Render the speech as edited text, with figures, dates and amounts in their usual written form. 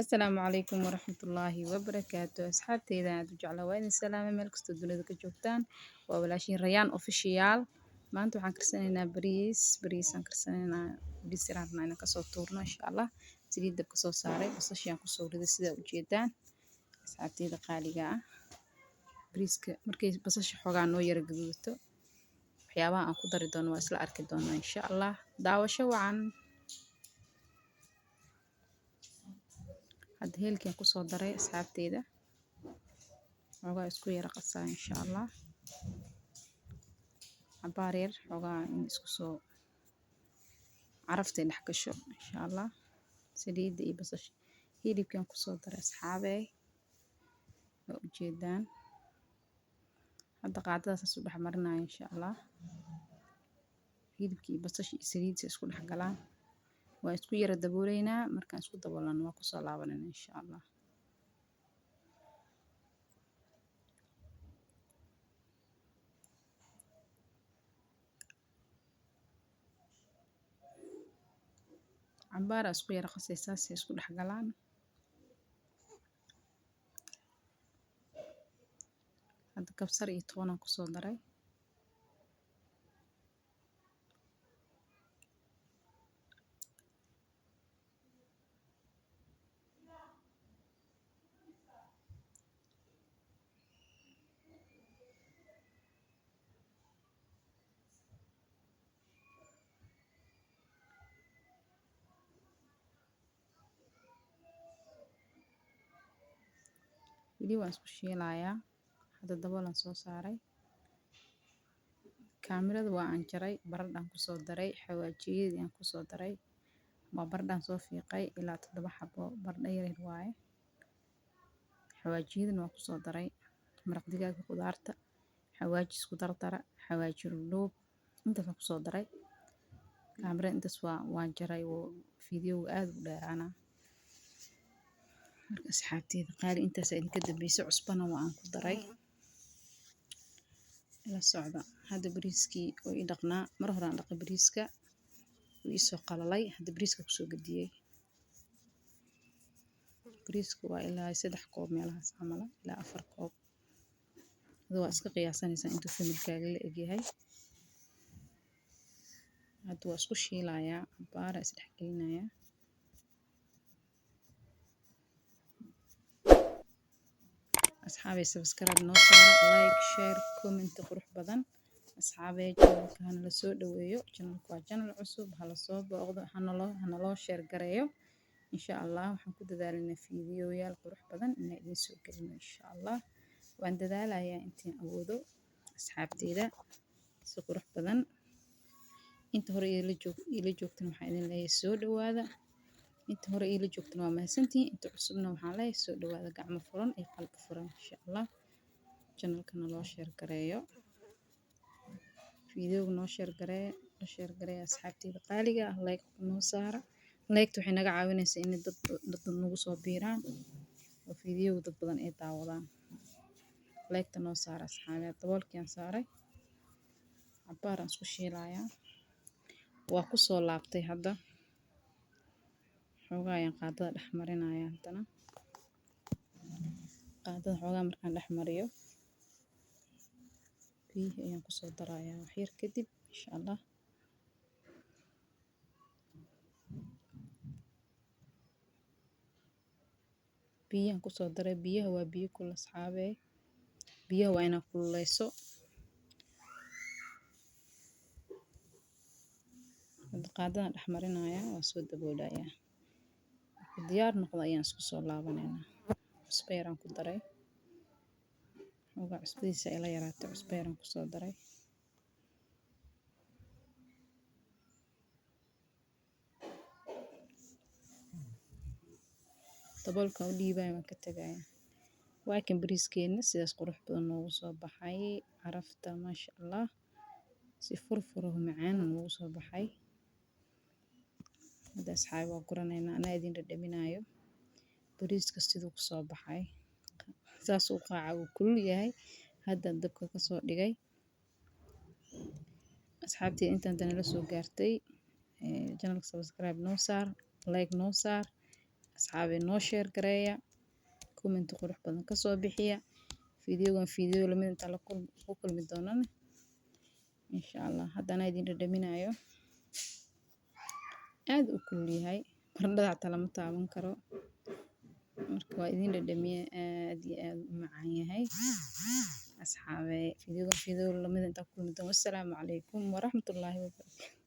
Asalaamu calaykum waraxmatullaahi wabarakaatu asxaabteyda aad u jeclaa waa idin salaame meel kastoo dunida ka joogtaan waa walaashiin Rayaan official maanta waxaan karsanaynaa bariisaan karsanaynaa bariis yaraan rabnaa inaan kasoo tuurno insha Allah saliid dabka soo saaray basashaan kusoo riday sida u jeedaan asxaabteyda qaaliga ah bariiska markay basasha xoogaa noo yara gaduudato waxyaabaha aan ku dari doono waa isla arki doonaa insha Allah daawasho wacan hadda heelkaan kusoo daray asxaabteyda xoogaa isku yara qasaa insha Allah cabaar yar xoogaa in isku soo carafta dhex gasho insha Allah saliidda iyo basasha hilibkaan kusoo daray asxaabey waa u jeedaan hadda qaadadaas u dhex marinaya insha Allah hilibkii basasha iyo saliidda isku dhex galaan waa isku yara dabooleynaa markaan isku daboolano waa kusoo laabanayna insha Allah cabaar isku yara qasaysaa si isku dhex galaan hadda kabsar iyo toon aan kusoo daray weli waan isku shiilayaa hadda daboolaan soo saaray kaamirada waa aan jaray baradhaan kusoo daray xawaajiyadii aan kusoo daray waa baradhaan soo fiiqay ilaa 7 xabo baradho yar waaye xawaajiyadana waa kusoo daray maraq digaaga qudaarta xawaaji isku dardara xawaaji loob intaas kusoo daray kaamirada intaas waan jaray oo fiidiyowga aad u dheeraana marka asxaabteyda qaali intaas idinka dambeysay cusbana waa aan ku daray la socda hadda bariiskii oo ii dhaqnaa mar hore aan dhaqay bariiska wuu ii soo qalalay hadda bariiska kusoo gadiyay bariiska waa ilaa 3 koob meelahaas camal ilaa 4 koob adoo iska qiyaasanaysaa intuu familkaaga la egyahay hadda waa isku shiilayaa cabaar is dhex gelinayaa asxaabey subscribe noo saara like share comment qurux badan asxaabey channelka hana la soo dhaweeyo channelku waa channel cusub hala soo booqdo hana loo share gareeyo insha Allah waxaan ku dadaalanaa fiidiyoyaal qurux badan inaan idin soo gelino insha Allah waan dadaalayaa intaan awoodo asxaabteyda si qurux badan inta hore ila joogtan waxaan idin leeyahay soo dhawaada inta hore ila joogtan waa mahadsantihiin inta cusubna waxaan leeyahay soo dhawaada gacmo furan iyo qalbi furan insha Allah channelkana loo share gareeyo fiidiyowga noo share gareeyo asxaabteyda qaaliga ah like noo saara like waxay naga caawinaysaa in dad nagu soo biiraan oo fiidiyowga dad badan ay daawadaan like noo saara asxaabey daboolkii aan saaray cabaar aan isku shiilayaa waa ku soo laabtay hadda xoogaa ayaan qaadada dhex marinayaa haddana qaadada xoogaa markaan dhex mariyo biyihii ayaan kusoo darayaa wax yar kadib insha Allah biyaan kusoo daray biyaha waa biyo kulul asxaabey biyaha waa inaa kululeyso hadda qaadadan dhex marinayaa waa soo daboolayaa marka diyaar noqdo ayaan isku soo laabanaynaa cusbo yaraan ku daray xoogaa cusbadiisa ila yaraatay cusbo yaraan kusoo daray daboolka u dhiibaya waan ka tagayaa waa kan bariiskeena sidaas qurux badan noogu soo baxay carafta maasha Allah si furfuro macaan noogu soo baxay hadda asxaab waa guranaynaa anaa idin dhadhaminayo bariiska siduu ku soo baxay saas uu qaaca uu kulul yahay hadda dabka ka soo dhigay asxaabteyda intaan dana la soo gaartay channelka subscribe noo saar like noo saar asxaabe noo share gareeya comment qurux badan ka soo bixiya fiidiyogan fiidiyo lamid inta la kulmi doonana insha Allah haddana idin dhadhaminayo aad u kulul yahay barandhada xataa lama taaban karo marka waa idin dhadhamiye aad iyo aad u macaan yahay asxaabe fiidiyogan fiidiyo lamid inta kulmi doonana assalaamu calaykum waraxmatullaahi wabarakaatuh